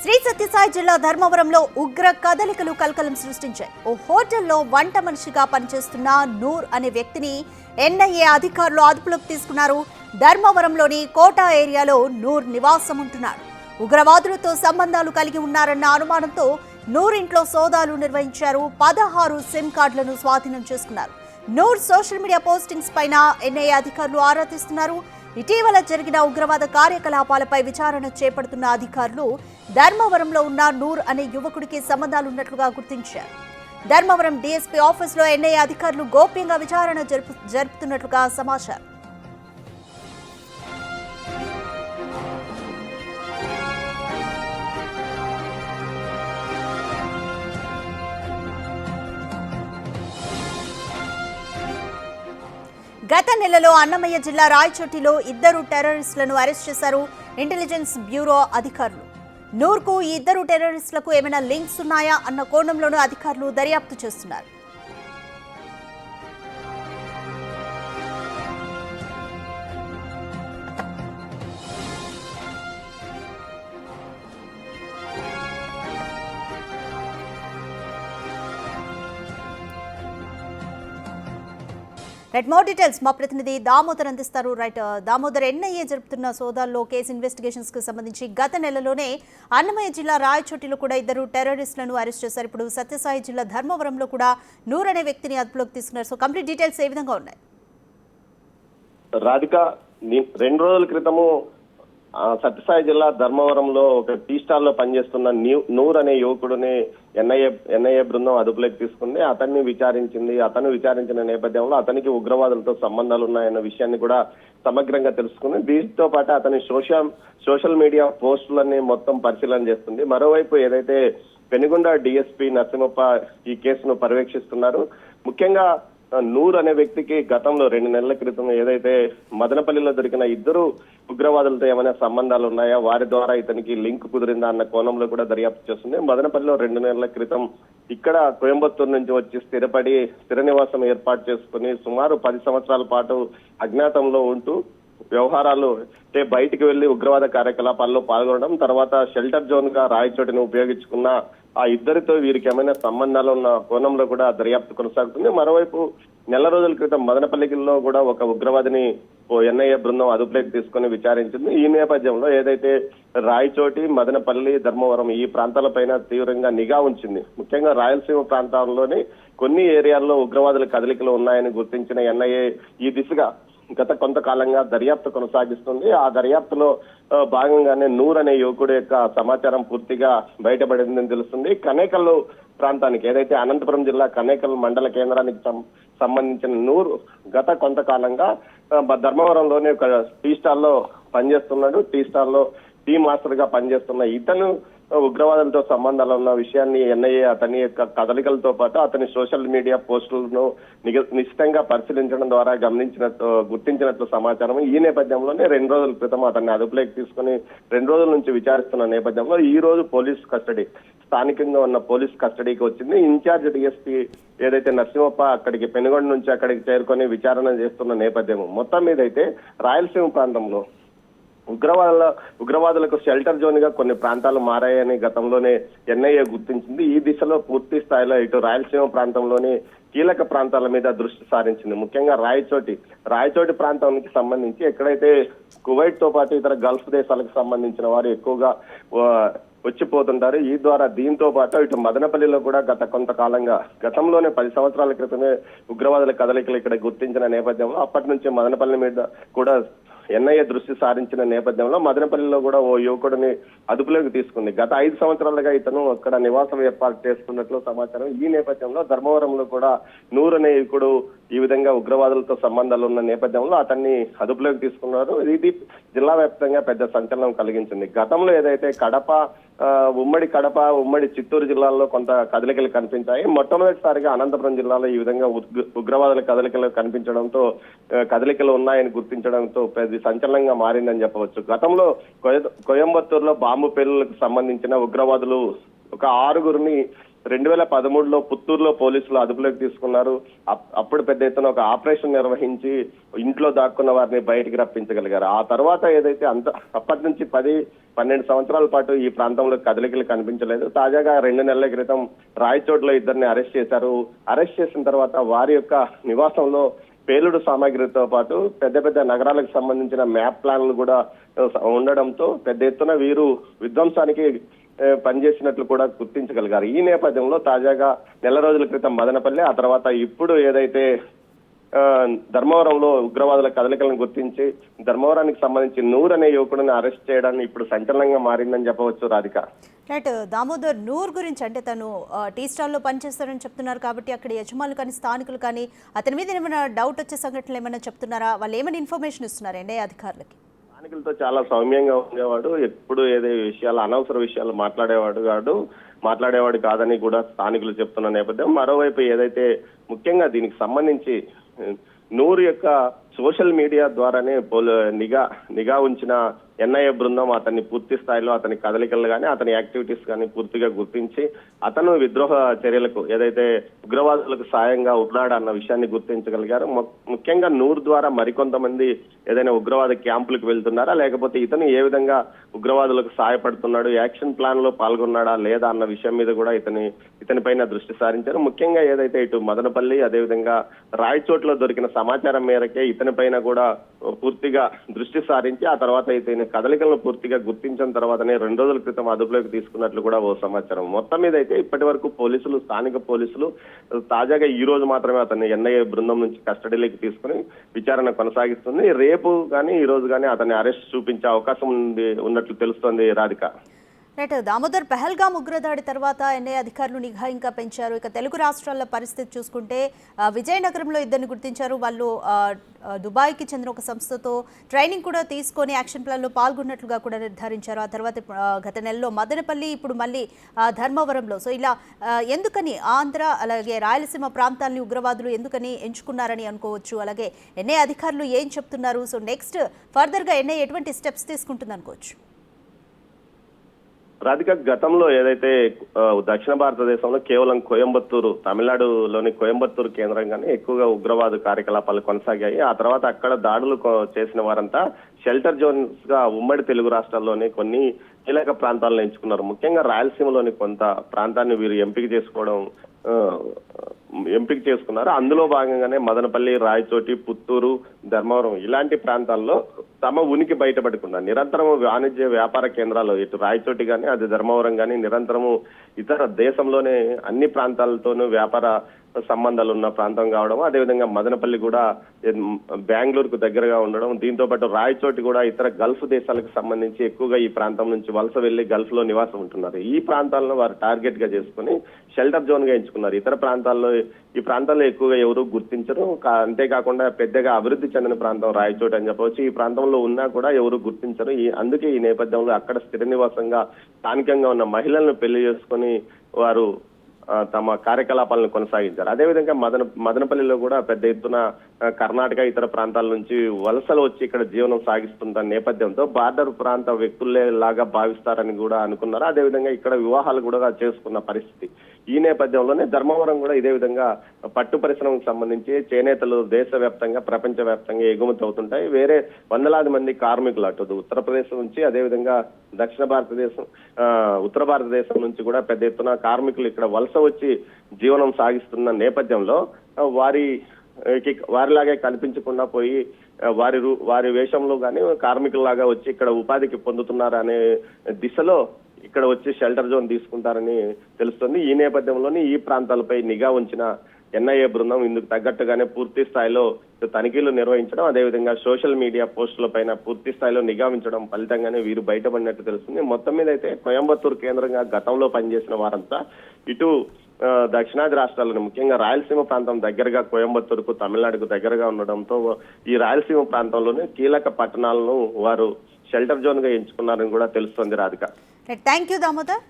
శ్రీ సత్యసాయి జిల్లా ధర్మవరంలో ఉగ్ర కదలికలు కలకలం సృష్టించాయి. ఓ హోటల్లో వంట మనిషిగా పనిచేస్తున్న నూర్ అనే వ్యక్తిని ఎన్ఐఏ అధికారులు అదుపులోకి తీసుకున్నారు. ధర్మవరంలోని కోటా ఏరియాలో నూర్ నివాసం ఉంటున్నాడు. ఉగ్రవాదులతో సంబంధాలు కలిగి ఉన్నారన్న అనుమానంతో నూర్ ఇంట్లో సోదాలు నిర్వహించారు. 16 సిమ్ కార్డులను స్వాధీనం చేసుకున్నారు. నూర్ సోషల్ మీడియా పోస్టింగ్స్ పైన ఎన్ఐఏ అధికారులు ఆరా తీస్తున్నారు. ఇటీవల జరిగిన ఉగ్రవాద కార్యకలాపాలపై విచారణ చేపడుతున్న అధికారులు ధర్మవరంలో ఉన్న నూర్ అనే యువకుడికి సంబంధాలున్నట్లుగా గుర్తించారు. ధర్మవరం డీఎస్పీ ఆఫీసులో ఎన్ఐఏ అధికారులు గోప్యంగా విచారణ జరుపుతున్నట్లుగా సమాచారం. గత నెలలో అన్నమయ్య జిల్లా రాయచోటిలో 2 టెర్రరిస్టులను అరెస్ట్ చేశారు ఇంటెలిజెన్స్ బ్యూరో అధికారులు. నూర్కు ఈ 2 టెర్రరిస్టులకు ఏమైనా లింక్స్ ఉన్నాయా అన్న కోణంలోనూ అధికారులు దర్యాప్తు చేస్తున్నారు. మోర్ డీటెయిల్స్ మా ప్రతినిధి దామోదర్ అందిస్తారు. దామోదర్, ఎన్ఐఏ జరుపుతున్న సోదాల్లో కేసు ఇన్వెస్టిగేషన్స్ కు సంబంధించి గత నెలలోనే అన్నమయ్య జిల్లా రాయచోటిలో కూడా 2 టెర్రరిస్టులను అరెస్ట్ చేశారు. ఇప్పుడు సత్యసాయి జిల్లా ధర్మవరంలో కూడా నూర్ అనే వ్యక్తిని అదుపులోకి తీసుకున్నారు. సో కంప్లీట్ డీటెయిల్స్ ఏ విధంగా ఉన్నాయి? రాధిక, 2 రోజుల క్రితము సత్యసాయి జిల్లా ధర్మవరంలో ఒక టీ స్టాల్ లో పనిచేస్తున్న నూర్ అనే యువకుడిని ఎన్ఐఏ బృందం అదుపులోకి తీసుకుంది. అతన్ని విచారించింది. అతను విచారించిన నేపథ్యంలో అతనికి ఉగ్రవాదులతో సంబంధాలు ఉన్నాయన్న విషయాన్ని కూడా సమగ్రంగా తెలుసుకుంది. దీంతో పాటు అతని సోషల్ మీడియా పోస్టులన్నీ మొత్తం పరిశీలన చేస్తుంది. మరోవైపు ఏదైతే పెనుగొండ డీఎస్పీ నరసింహప్ప ఈ కేసును పర్యవేక్షిస్తున్నారు. ముఖ్యంగా నూర్ అనే వ్యక్తికి గతంలో 2 నెలల క్రితం ఏదైతే మదనపల్లిలో దొరికిన 2 ఉగ్రవాదులతో ఏమైనా సంబంధాలు ఉన్నాయా, వారి ద్వారా ఇతనికి లింక్ కుదిరిందా అన్న కోణంలో కూడా దర్యాప్తు చేస్తుంది. మదనపల్లిలో 2 నెలల క్రితం ఇక్కడ కోయంబత్తూరు నుంచి వచ్చి స్థిర నివాసం ఏర్పాటు చేసుకుని సుమారు 10 సంవత్సరాల పాటు అజ్ఞాతంలో ఉంటూ వ్యవహారాలు అంటే బయటికి వెళ్లి ఉగ్రవాద కార్యకలాపాల్లో పాల్గొనడం, తర్వాత షెల్టర్ జోన్ గా రాయచోటిని ఉపయోగించుకున్న ఆ 2తో వీరికి ఏమైనా సంబంధాలు ఉన్న కోణంలో కూడా దర్యాప్తు కొనసాగుతుంది. మరోవైపు నెల రోజుల క్రితం మదనపల్లిలో కూడా ఒక ఉగ్రవాదిని ఎన్ఐఏ బృందం అదుపులోకి తీసుకుని విచారించింది. ఈ నేపథ్యంలో ఏదైతే రాయచోటి, మదనపల్లి, ధర్మవరం ఈ ప్రాంతాలపైన తీవ్రంగా నిఘా ఉంచింది. ముఖ్యంగా రాయలసీమ ప్రాంతాల్లోని కొన్ని ఏరియాల్లో ఉగ్రవాదుల కదలికలు ఉన్నాయని గుర్తించిన ఎన్ఐఏ ఈ దిశగా గత కొంతకాలంగా దర్యాప్తు కొనసాగిస్తుంది. ఆ దర్యాప్తులో భాగంగానే నూర్ అనే యువకుడు యొక్క సమాచారం పూర్తిగా బయటపడిందని తెలుస్తుంది. కనేకల్ ప్రాంతానికి ఏదైతే అనంతపురం జిల్లా కనేకల్ మండల కేంద్రానికి సంబంధించిన నూర్ గత కొంతకాలంగా ధర్మవరంలోనే ఒక టీ స్టాల్లో పనిచేస్తున్నాడు. టీ స్టాల్లో టీ మాస్టర్ గా పనిచేస్తున్న ఇతను ఉగ్రవాదులతో సంబంధాలు ఉన్న విషయాన్ని ఎన్ఐఏ అతని యొక్క కదలికలతో పాటు అతని సోషల్ మీడియా పోస్టులను నిశ్చితంగా పరిశీలించడం ద్వారా గుర్తించినట్లు సమాచారం. ఈ నేపథ్యంలోనే 2 రోజుల క్రితం అతన్ని అదుపులోకి తీసుకుని 2 రోజుల నుంచి విచారిస్తున్న నేపథ్యంలో ఈ రోజు స్థానికంగా ఉన్న పోలీస్ కస్టడీకి వచ్చింది. ఇన్ఛార్జ్ డిఎస్పీ ఏదైతే నరసింహప్ప అక్కడికి పెనుగొండ నుంచి అక్కడికి చేరుకొని విచారణ చేస్తున్న నేపథ్యం మొత్తం మీదైతే రాయలసీమ ప్రాంతంలో ఉగ్రవాదులకు షెల్టర్ జోన్ గా కొన్ని ప్రాంతాలు మారాయని గతంలోనే ఎన్ఐఏ గుర్తించింది. ఈ దిశలో పూర్తి స్థాయిలో ఇటు రాయలసీమ ప్రాంతంలోని కీలక ప్రాంతాల మీద దృష్టి సారించింది. ముఖ్యంగా రాయచోటి ప్రాంతానికి సంబంధించి ఎక్కడైతే కువైట్ తో పాటు ఇతర గల్ఫ్ దేశాలకు సంబంధించిన వారు ఎక్కువగా వచ్చిపోతుంటారు. దీంతో పాటు ఇటు మదనపల్లిలో కూడా గత కొంతకాలంగా గతంలోనే 10 సంవత్సరాల క్రితమే ఉగ్రవాదుల కదలికలు ఇక్కడ గుర్తించిన నేపథ్యంలో అప్పటి నుంచి మదనపల్లి మీద కూడా ఎన్ఐఏ దృష్టి సారించిన నేపథ్యంలో మదనపల్లిలో కూడా ఓ యువకుడిని అదుపులోకి తీసుకుంది. గత 5 సంవత్సరాలుగా ఇతను అక్కడ నివాసం ఏర్పాటు చేసుకున్నట్లు సమాచారం. ఈ నేపథ్యంలో ధర్మవరంలో కూడా నూర్ అనే యువకుడు ఈ విధంగా ఉగ్రవాదులతో సంబంధాలు ఉన్న నేపథ్యంలో అతన్ని అదుపులోకి తీసుకున్నారు. ఇది జిల్లా వ్యాప్తంగా పెద్ద సంచలనం కలిగించింది. గతంలో ఏదైతే ఉమ్మడి చిత్తూరు జిల్లాల్లో కొంత కదలికలు కనిపించాయి. మొట్టమొదటిసారిగా అనంతపురం జిల్లాలో ఈ విధంగా ఉగ్రవాదుల కదలికలు కనిపించడంతో కదలికలు ఉన్నాయని గుర్తించడంతో పెద్ద సంచలనంగా మారిందని చెప్పవచ్చు. గతంలో కోయంబత్తూరులో బాంబు పేలులకు సంబంధించిన ఉగ్రవాదులు ఒక 6గురిని 2013లో పుత్తూరులో పోలీసులు అదుపులోకి తీసుకున్నారు. అప్పుడు పెద్ద ఎత్తున ఒక ఆపరేషన్ నిర్వహించి ఇంట్లో దాక్కున్న వారిని బయటికి రప్పించగలిగారు. ఆ తర్వాత ఏదైతే అప్పటి నుంచి 10-12 సంవత్సరాల పాటు ఈ ప్రాంతంలో కదలికలు కనిపించలేదు. తాజాగా 2 నెలల క్రితం రాయచోటిలో ఇద్దరిని అరెస్ట్ చేశారు. అరెస్ట్ చేసిన తర్వాత వారి యొక్క నివాసంలో పేలుడు సామాగ్రితో పాటు పెద్ద పెద్ద నగరాలకు సంబంధించిన మ్యాప్ ప్లాన్లు కూడా ఉండడంతో పెద్ద ఎత్తున వీరు విధ్వంసానికి పనిచేసినట్లు కూడా గుర్తించగలిగారు. ఈ నేపథ్యంలో తాజాగా నెల రోజుల క్రితం మదనపల్లి, ఆ తర్వాత ఇప్పుడు ఏదైతే ధర్మవరంలో ఉగ్రవాదుల కదలికలను గుర్తించి ధర్మవరానికి సంబంధించి నూర్ అనే యువకుడిని అరెస్ట్ చేయడాన్ని ఇప్పుడు సంచలనంగా మారిందని చెప్పవచ్చు రాధిక. రైట్ దామోదర్, నూర్ గురించి అంటే తను టీ స్టాల్లో పనిచేస్తారని చెప్తున్నారు కాబట్టి అక్కడ యజమానులు కానీ స్థానికులు కానీ అతని మీద ఏమైనా డౌట్ వచ్చే సంఘటనలు ఏమైనా చెప్తున్నారా? వాళ్ళు ఏమైనా ఇన్ఫర్మేషన్ ఇస్తున్నారు ఎన్ఐఏ అధికారులకి? స్థానికులతో చాలా సౌమ్యంగా ఉండేవాడు, ఎప్పుడు ఏదే విషయాలు అనవసర విషయాలు మాట్లాడేవాడు కాదని కూడా స్థానికులు చెప్తున్న నేపథ్యం. మరోవైపు ఏదైతే ముఖ్యంగా దీనికి సంబంధించి నూరు యొక్క సోషల్ మీడియా ద్వారానే నిఘా ఉంచిన ఎన్ఐఏ బృందం అతన్ని పూర్తి స్థాయిలో అతని కదలికలు కానీ అతని యాక్టివిటీస్ కానీ పూర్తిగా గుర్తించి అతను విద్రోహ చర్యలకు ఏదైతే ఉగ్రవాదులకు సాయంగా ఉన్నాడన్న విషయాన్ని గుర్తించగలిగారు. ముఖ్యంగా నూరు ద్వారా మరికొంతమంది ఏదైనా ఉగ్రవాద క్యాంపులకు వెళ్తున్నారా, లేకపోతే ఇతను ఏ విధంగా ఉగ్రవాదులకు సహాయపడుతున్నాడు, యాక్షన్ ప్లాన్ లో పాల్గొన్నాడా లేదా అన్న విషయం మీద కూడా ఇతని పైన దృష్టి సారించారు. ముఖ్యంగా ఏదైతే ఇటు మదనపల్లి అదేవిధంగా రాయచోట్లో దొరికిన సమాచారం మేరకే ఇతని పైన కూడా పూర్తిగా దృష్టి సారించి ఆ తర్వాత ఇతని కదలికలను పూర్తిగా గుర్తించిన తర్వాతనే 2 రోజుల క్రితం అదుపులోకి తీసుకున్నట్లు కూడా ఓ సమాచారం. మొత్తం మీద అయితే ఇప్పటి వరకు స్థానిక పోలీసులు తాజాగా ఈ రోజు మాత్రమే అతన్ని ఎన్ఐఏ బృందం నుంచి కస్టడీలోకి తీసుకుని విచారణ కొనసాగిస్తుంది. రేపు కానీ ఈ రోజు కానీ అతన్ని అరెస్ట్ చూపించే అవకాశం ఉన్నట్లు తెలుస్తోంది రాధిక. రైట్ దామోదర్, పెహల్గాం ఉగ్రదాడి తర్వాత ఎన్ఐఏ అధికారులు నిఘా ఇంకా పెంచారు. ఇక తెలుగు రాష్ట్రాల పరిస్థితి చూసుకుంటే విజయనగరంలో ఇద్దరిని గుర్తించారు. వాళ్ళు దుబాయ్కి చెందిన ఒక సంస్థతో ట్రైనింగ్ కూడా తీసుకొని యాక్షన్ ప్లాన్లో పాల్గొన్నట్లుగా కూడా నిర్ధారించారు. ఆ తర్వాత గత నెలలో మదనపల్లి, ఇప్పుడు మళ్ళీ ధర్మవరంలో. సో ఇలా ఎందుకని ఆంధ్ర అలాగే రాయలసీమ ప్రాంతాలని ఉగ్రవాదులు ఎందుకని ఎంచుకున్నారని అనుకోవచ్చు? అలాగే ఎన్ఐఏ అధికారులు ఏం చెప్తున్నారు? సో నెక్స్ట్ ఫర్దర్గా ఎన్ఐఏ ఎటువంటి స్టెప్స్ తీసుకుంటుంది అనుకోవచ్చు? రాధిక, గతంలో ఏదైతే దక్షిణ భారతదేశంలో కేవలం కోయంబత్తూరు, తమిళనాడులోని కోయంబత్తూరు కేంద్రంగానే ఎక్కువగా ఉగ్రవాద కార్యకలాపాలు కొనసాగాయి. ఆ తర్వాత అక్కడ దాడులు చేసిన వారంతా షెల్టర్ జోన్స్ గా ఉమ్మడి తెలుగు రాష్ట్రాల్లోని కొన్ని కీలక ప్రాంతాలను ఎంచుకున్నారు. ముఖ్యంగా రాయలసీమలోని కొంత ప్రాంతాన్ని వీరు ఎంపిక చేసుకున్నారు. అందులో భాగంగానే మదనపల్లి, రాయచోటి, పుత్తూరు, ధర్మవరం ఇలాంటి ప్రాంతాల్లో తమ ఉనికి బయటపడకుండా నిరంతరము వాణిజ్య వ్యాపార కేంద్రాలు ఇటు రాయచోటి కానీ అది ధర్మవరం కానీ నిరంతరము ఇతర దేశంలోనే అన్ని ప్రాంతాలతోనూ వ్యాపార సంబంధాలు ఉన్న ప్రాంతం కావడం, అదేవిధంగా మదనపల్లి కూడా బెంగళూరుకు దగ్గరగా ఉండడం, దీంతో పాటు రాయచోటి కూడా ఇతర గల్ఫ్ దేశాలకు సంబంధించి ఎక్కువగా ఈ ప్రాంతం నుంచి వలస వెళ్లి గల్ఫ్ లో నివాసం ఉంటున్నారు. ఈ ప్రాంతాలను వారు టార్గెట్ గా చేసుకుని షెల్టర్ జోన్ గా ఎంచుకున్నారు. ఇతర ప్రాంతాల్లో ఈ ప్రాంతాల్లో ఎక్కువగా ఎవరు గుర్తించరు. అంతేకాకుండా పెద్దగా అభివృద్ధి చెందిన ప్రాంతం రాయచోటి అని చెప్పవచ్చు. ఈ ప్రాంతంలో ఉన్నా కూడా ఎవరు గుర్తించరు. అందుకే ఈ నేపథ్యంలో అక్కడ స్థిర నివాసంగా స్థానికంగా ఉన్న మహిళలను పెళ్లి చేసుకుని వారు తమ కార్యకలాపాలను కొనసాగించారు. అదేవిధంగా మదనపల్లిలో కూడా పెద్ద ఎత్తున కర్ణాటక ఇతర ప్రాంతాల నుంచి వలసలు వచ్చి ఇక్కడ జీవనం సాగిస్తున్న నేపథ్యంతో బార్డర్ ప్రాంత వ్యక్తులే లాగా భావిస్తారని కూడా అనుకున్నారు. అదేవిధంగా ఇక్కడ వివాహాలు కూడా చేసుకున్న పరిస్థితి. ఈ నేపథ్యంలోనే ధర్మవరం కూడా ఇదే విధంగా పట్టు పరిశ్రమకు సంబంధించి చేనేతలు దేశవ్యాప్తంగా ప్రపంచవ్యాప్తంగా ఎగుమతి అవుతుంటాయి. వేరే వందలాది మంది కార్మికులు అటు ఉత్తరప్రదేశ్ నుంచి అదేవిధంగా దక్షిణ భారతదేశం ఉత్తర భారతదేశం నుంచి కూడా పెద్ద ఎత్తున కార్మికులు ఇక్కడ వలస వచ్చి జీవనం సాగిస్తున్న నేపథ్యంలో వారిలాగే కనిపించకుండా పోయి వారి వేషంలో కానీ కార్మికుల్లాగా వచ్చి ఇక్కడ ఉపాధికి పొందుతున్నారనే దిశలో ఇక్కడ వచ్చి షెల్టర్ జోన్ తీసుకుంటారని తెలుస్తుంది. ఈ నేపథ్యంలోనే ఈ ప్రాంతాలపై నిఘా ఉంచిన ఎన్ఐఏ బృందం ఇందుకు తగ్గట్టుగానే పూర్తి స్థాయిలో తనిఖీలు నిర్వహించడం, అదేవిధంగా సోషల్ మీడియా పోస్టుల పైన పూర్తి స్థాయిలో నిఘా ఉంచడం ఫలితంగానే వీరు బయటపడినట్టు తెలుస్తుంది. మొత్తం మీద అయితే కోయంబత్తూరు కేంద్రంగా గతంలో పనిచేసిన వారంతా ఇటు దక్షిణాది రాష్ట్రాలను ముఖ్యంగా రాయలసీమ ప్రాంతం దగ్గరగా కోయంబత్తూరుకు తమిళనాడుకు దగ్గరగా ఉండడంతో ఈ రాయలసీమ ప్రాంతంలోనే కీలక పట్టణాలను వారు షెల్టర్ జోన్ గా ఎంచుకున్నారని కూడా తెలుస్తోంది రాధిక. Thank you Damodar.